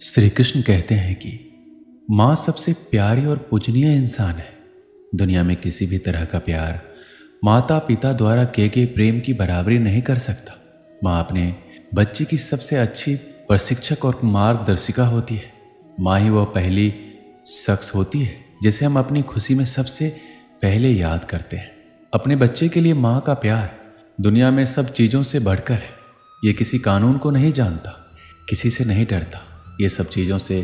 श्री कृष्ण कहते हैं कि माँ सबसे प्यारी और पूजनीय इंसान है। दुनिया में किसी भी तरह का प्यार माता पिता द्वारा किए गए प्रेम की बराबरी नहीं कर सकता। माँ अपने बच्चे की सबसे अच्छी प्रशिक्षक और मार्गदर्शिका होती है। माँ ही वह पहली शख्स होती है जिसे हम अपनी खुशी में सबसे पहले याद करते हैं। अपने बच्चे के लिए माँ का प्यार दुनिया में सब चीज़ों से बढ़कर है। ये किसी कानून को नहीं जानता, किसी से नहीं डरता, ये सब चीज़ों से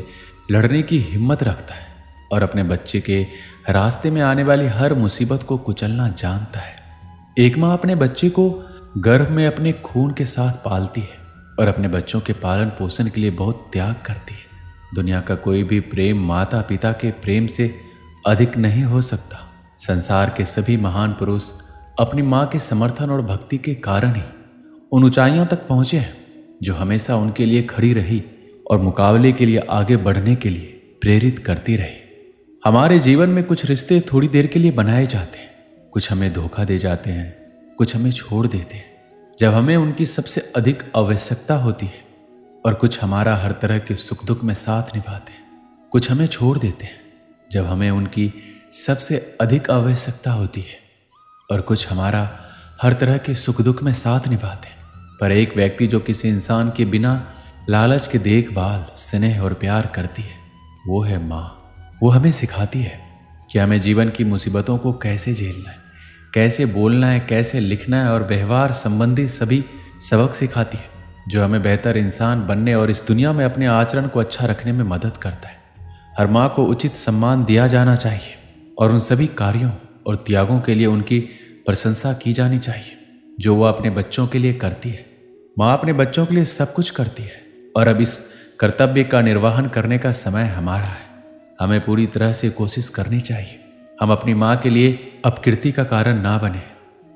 लड़ने की हिम्मत रखता है और अपने बच्चे के रास्ते में आने वाली हर मुसीबत को कुचलना जानता है। एक माँ अपने बच्चे को गर्भ में अपने खून के साथ पालती है और अपने बच्चों के पालन पोषण के लिए बहुत त्याग करती है। दुनिया का कोई भी प्रेम माता पिता के प्रेम से अधिक नहीं हो सकता। संसार के सभी महान पुरुष अपनी माँ के समर्थन और भक्ति के कारण ही उन ऊंचाइयों तक पहुंचे हैं जो हमेशा उनके लिए खड़ी रही और मुकाबले के लिए आगे बढ़ने के लिए प्रेरित करती रही। हमारे जीवन में कुछ रिश्ते थोड़ी देर के लिए बनाए जाते हैं, कुछ हमें धोखा दे जाते हैं, कुछ हमें छोड़ देते हैं जब हमें उनकी सबसे अधिक आवश्यकता होती है, और कुछ हमारा हर तरह के सुख दुख में साथ निभाते हैं। कुछ हमें छोड़ देते हैं जब हमें उनकी सबसे अधिक आवश्यकता होती है, और कुछ हमारा हर तरह के सुख दुख में साथ निभाते हैं। पर एक व्यक्ति जो किसी इंसान के बिना लालच के देखभाल, स्नेह और प्यार करती है, वो है माँ। वो हमें सिखाती है कि हमें जीवन की मुसीबतों को कैसे झेलना है, कैसे बोलना है, कैसे लिखना है, और व्यवहार संबंधी सभी सबक सिखाती है जो हमें बेहतर इंसान बनने और इस दुनिया में अपने आचरण को अच्छा रखने में मदद करता है। हर माँ को उचित सम्मान दिया जाना चाहिए और उन सभी कार्यों और त्यागों के लिए उनकी प्रशंसा की जानी चाहिए जो वह अपने बच्चों के लिए करती है। माँ अपने बच्चों के लिए सब कुछ करती है और अब इस कर्तव्य का निर्वहन करने का समय हमारा है। हमें पूरी तरह से कोशिश करनी चाहिए हम अपनी माँ के लिए अपकीर्ति का कारण ना बने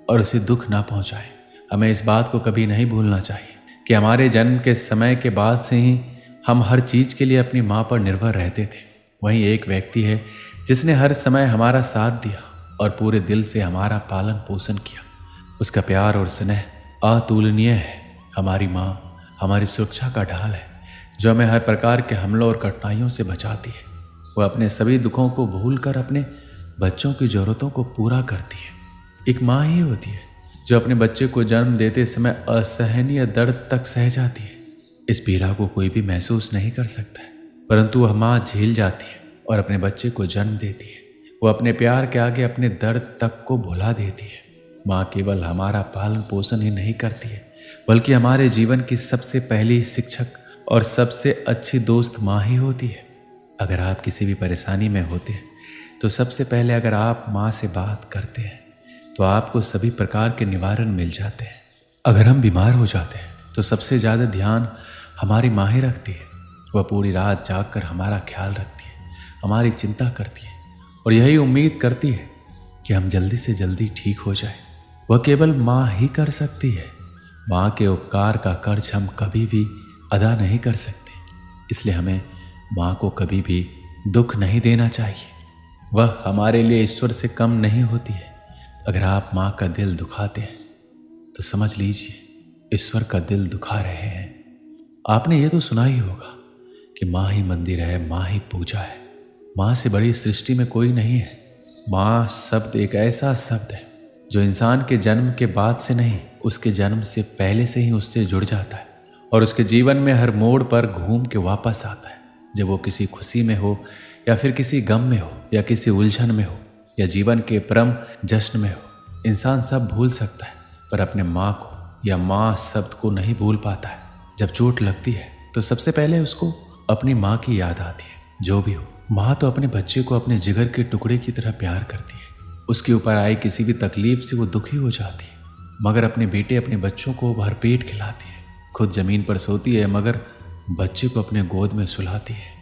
और उसे दुख ना पहुँचाएं। हमें इस बात को कभी नहीं भूलना चाहिए कि हमारे जन्म के समय के बाद से ही हम हर चीज़ के लिए अपनी माँ पर निर्भर रहते थे। वहीं एक व्यक्ति है जिसने हर समय हमारा साथ दिया और पूरे दिल से हमारा पालन पोषण किया। उसका प्यार और स्नेह अतुलनीय है। हमारी माँ हमारी सुरक्षा का ढाल है जो हमें हर प्रकार के हमलों और कठिनाइयों से बचाती है। वह अपने सभी दुखों को भूलकर अपने बच्चों की ज़रूरतों को पूरा करती है। एक माँ ही होती है जो अपने बच्चे को जन्म देते समय असहनीय दर्द तक सह जाती है। इस पीड़ा को कोई भी महसूस नहीं कर सकता है, परंतु वह माँ झेल जाती है और अपने बच्चे को जन्म देती है। वो अपने प्यार के आगे अपने दर्द तक को भुला देती है। माँ केवल हमारा पालन पोषण ही नहीं करती है, बल्कि हमारे जीवन की सबसे पहली शिक्षक और सबसे अच्छी दोस्त माँ ही होती है। अगर आप किसी भी परेशानी में होते हैं तो सबसे पहले अगर आप माँ से बात करते हैं तो आपको सभी प्रकार के निवारण मिल जाते हैं। अगर हम बीमार हो जाते हैं तो सबसे ज़्यादा ध्यान हमारी माँ ही रखती है। वह पूरी रात जाग कर हमारा ख्याल रखती है, हमारी चिंता करती है और यही उम्मीद करती है कि हम जल्दी से जल्दी ठीक हो जाए। वह केवल माँ ही कर सकती है। माँ के उपकार का कर्ज हम कभी भी अदा नहीं कर सकते, इसलिए हमें माँ को कभी भी दुख नहीं देना चाहिए। वह हमारे लिए ईश्वर से कम नहीं होती है। अगर आप माँ का दिल दुखाते हैं तो समझ लीजिए ईश्वर का दिल दुखा रहे हैं। आपने ये तो सुना ही होगा कि माँ ही मंदिर है, माँ ही पूजा है, माँ से बड़ी सृष्टि में कोई नहीं है। माँ शब्द एक ऐसा शब्द है जो इंसान के जन्म के बाद से नहीं, उसके जन्म से पहले से ही उससे जुड़ जाता है और उसके जीवन में हर मोड़ पर घूम के वापस आता है। जब वो किसी खुशी में हो या फिर किसी गम में हो या किसी उलझन में हो या जीवन के परम जश्न में हो, इंसान सब भूल सकता है पर अपने माँ को या माँ शब्द को नहीं भूल पाता है। जब चोट लगती है तो सबसे पहले उसको अपनी माँ की याद आती है। जो भी हो, माँ तो अपने बच्चे को अपने जिगर के टुकड़े की तरह प्यार करती है। उसके ऊपर आई किसी भी तकलीफ से वो दुखी हो जाती है, मगर अपने बेटे अपने बच्चों को भरपेट खिलाती है। खुद जमीन पर सोती है मगर बच्चे को अपने गोद में सुलाती है।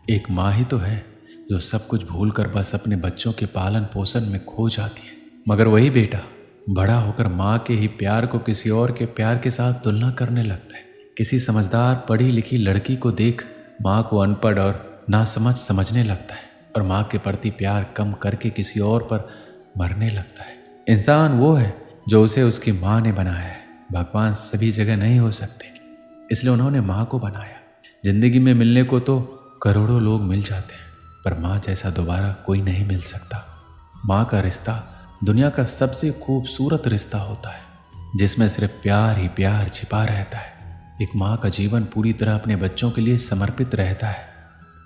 एक माँ ही तो है जो सब कुछ भूलकर बस अपने बच्चों के पालन पोषण में खो जाती है, मगर वही बेटा बड़ा होकर माँ के ही प्यार को किसी और के प्यार के साथ तुलना करने लगता है। किसी समझदार पढ़ी लिखी लड़की को देख माँ को अनपढ़ और नासमझ समझने लगता है और माँ के प्रति प्यार कम करके किसी और पर मरने लगता है। इंसान वो है जो उसे उसकी माँ ने बनाया है। भगवान सभी जगह नहीं हो सकते, इसलिए उन्होंने माँ को बनाया। जिंदगी में मिलने को तो करोड़ों लोग मिल जाते हैं, पर माँ जैसा दोबारा कोई नहीं मिल सकता। माँ का रिश्ता दुनिया का सबसे खूबसूरत रिश्ता होता है, जिसमें सिर्फ प्यार ही प्यार छिपा रहता है। एक माँ का जीवन पूरी तरह अपने बच्चों के लिए समर्पित रहता है।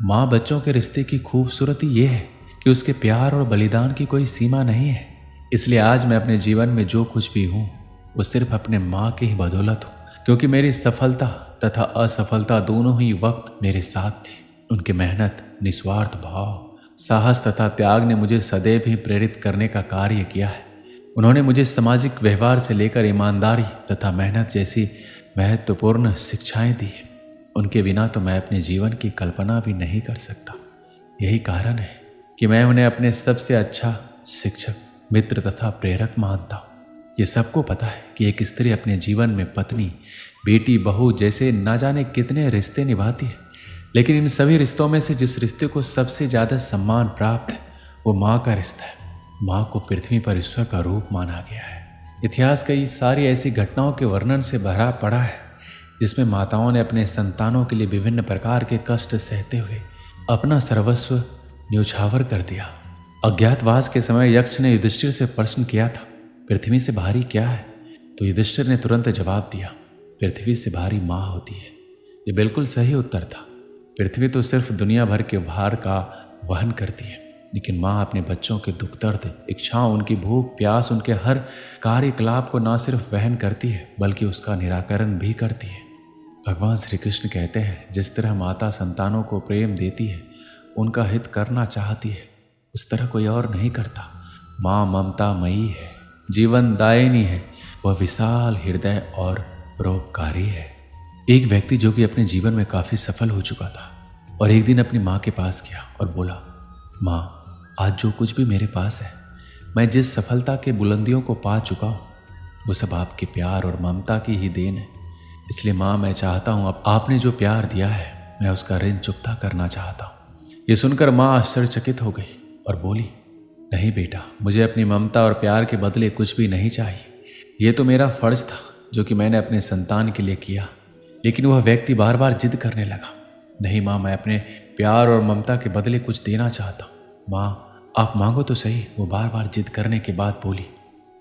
माँ बच्चों के रिश्ते की खूबसूरती ये है कि उसके प्यार और बलिदान की कोई सीमा नहीं है। इसलिए आज मैं अपने जीवन में जो कुछ भी हूँ वो सिर्फ अपने माँ की ही बदौलत हूँ, क्योंकि मेरी सफलता तथा असफलता दोनों ही वक्त मेरे साथ थी। उनकी मेहनत, निस्वार्थ भाव, साहस तथा त्याग ने मुझे सदैव ही प्रेरित करने का कार्य किया है। उन्होंने मुझे सामाजिक व्यवहार से लेकर ईमानदारी तथा मेहनत जैसी महत्वपूर्ण शिक्षाएं दी है। उनके बिना तो मैं अपने जीवन की कल्पना भी नहीं कर सकता। यही कारण है कि मैं उन्हें अपने सबसे अच्छा शिक्षक, मित्र तथा प्रेरक मानता हूँ। ये सबको पता है कि एक स्त्री अपने जीवन में पत्नी, बेटी, बहू जैसे ना जाने कितने रिश्ते निभाती है, लेकिन इन सभी रिश्तों में से जिस रिश्ते को सबसे ज़्यादा सम्मान प्राप्त है वो माँ का रिश्ता है। माँ को पृथ्वी पर ईश्वर का रूप माना गया है। इतिहास कई सारी ऐसी घटनाओं के वर्णन से भरा पड़ा है जिसमें माताओं ने अपने संतानों के लिए विभिन्न प्रकार के कष्ट सहते हुए अपना सर्वस्व न्यौछावर कर दिया। अज्ञातवास के समय यक्ष ने युधिष्ठिर से प्रश्न किया था, पृथ्वी से भारी क्या है? तो युधिष्ठिर ने तुरंत जवाब दिया, पृथ्वी से भारी माँ होती है। ये बिल्कुल सही उत्तर था। पृथ्वी तो सिर्फ दुनिया भर के भार का वहन करती है, लेकिन माँ अपने बच्चों के दुख दर्द, इच्छाओं, उनकी भूख प्यास, उनके हर कार्यकलाप को न सिर्फ वहन करती है बल्कि उसका निराकरण भी करती है। भगवान श्री कृष्ण कहते हैं, जिस तरह माता संतानों को प्रेम देती है, उनका हित करना चाहती है, उस तरह कोई और नहीं करता। माँ ममता मयी है, जीवन दायिनी है, वह विशाल हृदय और परोपकारी है। एक व्यक्ति जो कि अपने जीवन में काफी सफल हो चुका था और एक दिन अपनी माँ के पास गया और बोला, माँ, आज जो कुछ भी मेरे पास है, मैं जिस सफलता के बुलंदियों को पा चुका हूँ, वो सब आपके प्यार और ममता की ही देन है। इसलिए माँ, मैं चाहता हूँ अब आपने जो प्यार दिया है मैं उसका ऋण चुकता करना चाहता हूँ। ये सुनकर माँ आश्चर्यचकित हो गई और बोली, नहीं बेटा, मुझे अपनी ममता और प्यार के बदले कुछ भी नहीं चाहिए। ये तो मेरा फर्ज था जो कि मैंने अपने संतान के लिए किया। लेकिन वह व्यक्ति बार बार जिद करने लगा, नहीं माँ, मैं अपने प्यार और ममता के बदले कुछ देना चाहता हूँ। माँ, आप मांगो तो सही। वो बार बार जिद करने के बाद बोली,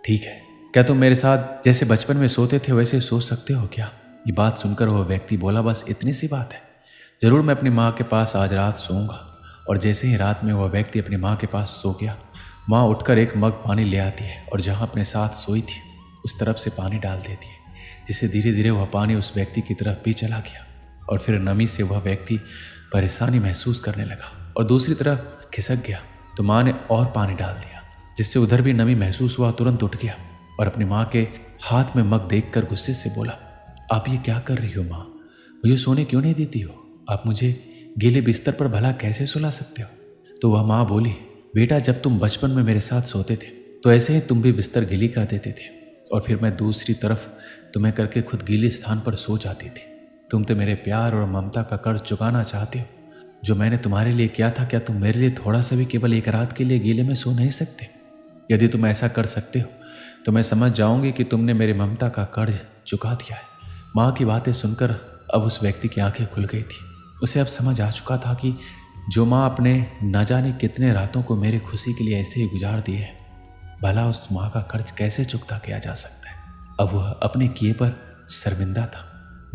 ठीक है, क्या तुम मेरे साथ जैसे बचपन में सोते थे वैसे सो सकते हो क्या? ये बात सुनकर वह व्यक्ति बोला, बस इतनी सी बात है, जरूर मैं अपनी माँ के पास आज रात सोऊंगा। और जैसे ही रात में वह व्यक्ति अपनी माँ के पास सो गया, माँ उठकर एक मग पानी ले आती है और जहाँ अपने साथ सोई थी उस तरफ से पानी डाल देती है, जिससे धीरे धीरे वह पानी उस व्यक्ति की तरफ भी चला गया। और फिर नमी से वह व्यक्ति परेशानी महसूस करने लगा और दूसरी तरफ खिसक गया, तो माँ ने और पानी डाल दिया, जिससे उधर भी नमी महसूस हुआ। तुरंत उठ गया और अपनी माँ के हाथ में मग देखकर गुस्से से बोला, आप ये क्या कर रही हो माँ? मुझे सोने क्यों नहीं देती हो? आप मुझे गीले बिस्तर पर भला कैसे सुला सकते हो? तो वह माँ बोली, बेटा, जब तुम बचपन में मेरे साथ सोते थे तो ऐसे ही तुम भी बिस्तर गीली कर देते थे और फिर मैं दूसरी तरफ तुम्हें करके खुद गीले स्थान पर सो जाती थी। तुम तो मेरे प्यार और ममता का कर्ज चुकाना चाहते हो जो मैंने तुम्हारे लिए किया था। क्या तुम मेरे लिए थोड़ा सा भी केवल एक रात के लिए गीले में सो नहीं सकते? यदि तुम ऐसा कर सकते हो तो मैं समझ जाऊंगी कि तुमने मेरे ममता का कर्ज चुका दिया है। माँ की बातें सुनकर अब उस व्यक्ति की आंखें खुल गई थी। उसे अब समझ आ चुका था कि जो माँ अपने न जाने कितने रातों को मेरी खुशी के लिए ऐसे ही गुजार दिए है, भला उस माँ का कर्ज कैसे चुकता किया जा सकता है। अब वह अपने किए पर शर्मिंदा था।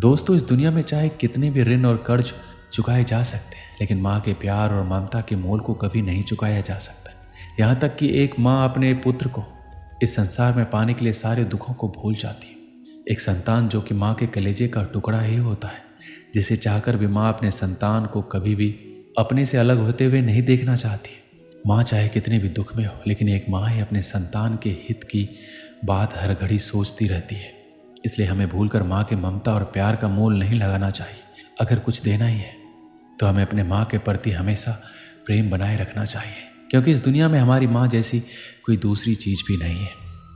दोस्तों, इस दुनिया में चाहे कितने भी ऋण और कर्ज चुकाए जा सकते हैं, लेकिन माँ के प्यार और ममता के मोल को कभी नहीं चुकाया जा सकता। यहाँ तक कि एक माँ अपने पुत्र को इस संसार में पाने के लिए सारे दुखों को भूल जाती है। एक संतान जो कि माँ के कलेजे का टुकड़ा ही होता है, जिसे चाहकर भी माँ अपने संतान को कभी भी अपने से अलग होते हुए नहीं देखना चाहती। माँ चाहे कितने भी दुख में हो, लेकिन एक माँ ही अपने संतान के हित की बात हर घड़ी सोचती रहती है। इसलिए हमें भूलकर माँ के ममता और प्यार का मोल नहीं लगाना चाहिए। अगर कुछ देना ही है तो हमें अपने माँ के प्रति हमेशा प्रेम बनाए रखना चाहिए, क्योंकि इस दुनिया में हमारी माँ जैसी कोई दूसरी चीज़ भी नहीं है।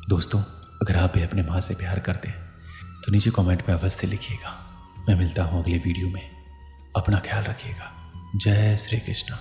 दोस्तों, अगर आप भी अपने माँ से प्यार करते हैं तो नीचे कमेंट में अवश्य लिखिएगा। मैं मिलता हूँ अगले वीडियो में। अपना ख्याल रखिएगा। जय श्री कृष्ण।